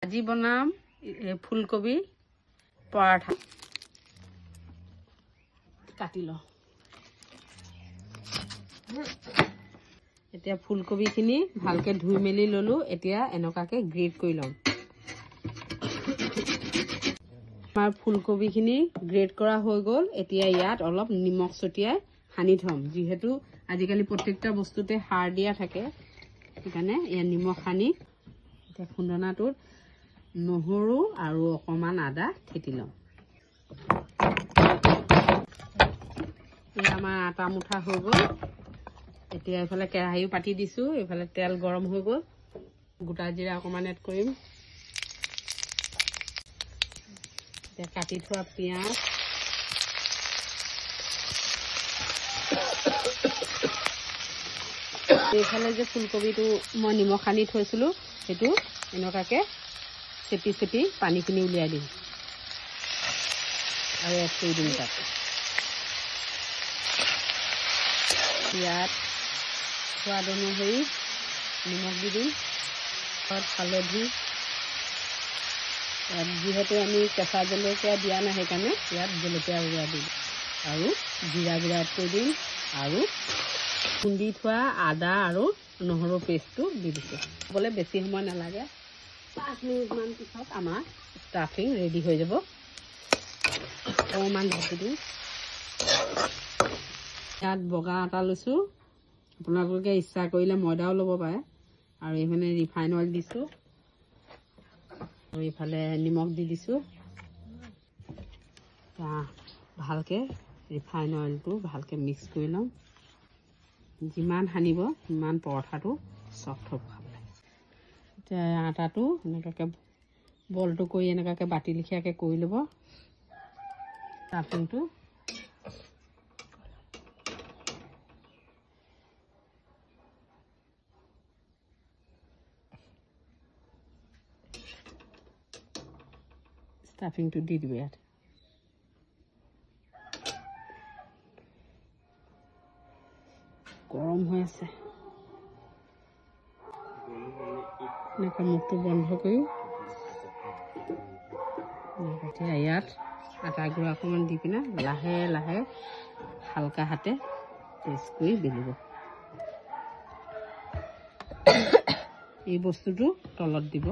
আজি বনাম ফুলকবি পৰাঠা কাটি লওঁ এতিয়া ফুলকবিখিনি ভালকে ধুই মেলি ললো এতিয়া এনেকাকে গ্ৰেট কৰি লম আমাৰ ফুলকবিখিনি গ্ৰেট কৰা হৈ গল এতিয়া ইয়াত অলপ নিমখ ছটিয়াই হানি থম যেহেতু আজিকালি প্ৰত্যেকটা বস্তুতে সাৰ দিয়া থাকে সেইকাৰণে ইয়াত নিমখ হানি এতিয়া খুন্দনাটোত নহৰু আৰু অকমান আদা থেতি লম আমাৰ আটা মুঠা হৈ গল এতিয়া এফালে কেৰাহীও পাতি দিছো এফালে তেল গৰম হৈ গল গোটা জিৰা অকমান এড কৰিম এতিয়া কাটি থোৱা পিঁয়াজ এইফালে যে ফুলকবিটো মই নিমখ সানি থৈছিলো সেইটো এনেকাকে চেপি চেপি পানীখিনি উলিয়াই দিম আৰু এড কৰি দিম তাত ইয়াত সোৱাদ অনুসৰি নিমখ দি দিম হালধি ইয়াত যিহেতু আমি কেঁচা জলকীয়া দিয়া নাই সেইকাৰণে ইয়াত জলকীয়া গুড়া দিম আৰু জিৰা গুড়া এড কৰি দিম আৰু খুন্দি থোৱা আদা আৰু নহৰু পেষ্টটো দি দিছোঁ বোলে বেছি সময় নালাগে 5 মিনিটমান পিছত আমাৰ ষ্টাফিং ৰেডি হৈ যাব অকণমান ঢাকি দিম ইয়াত বগা আটা লৈছোঁ আপোনালোকে ইচ্ছা কৰিলে ময়দাও ল'ব পাৰে আৰু এইফালে ৰিফাইন অইল দিছোঁ আৰু এইফালে নিমখ দি দিছোঁ ভালকৈ ৰিফাইন অইলটো ভালকৈ মিক্স কৰি ল'ম যিমান সানিব সিমান পৰঠাটো চফ্ট হ'ব খাবলৈ এতিয়া আটাটো এনেকুৱাকৈ বলটো কৰি এনেকুৱাকৈ বাতি লিখিয়াকৈ কৰি ল'ব ষ্টাফিংটো ষ্টাফিংটো দি দিব ইয়াত গৰম হৈ আছে এনেকৈ মুখটো বন্ধ কৰি এতিয়া ইয়াত আটা গুড়া অকণমান দি পিনে লাহে লাহে হালকা হাতে টেষ্ট কৰি বেলিব এই বস্তুটো তলত দিব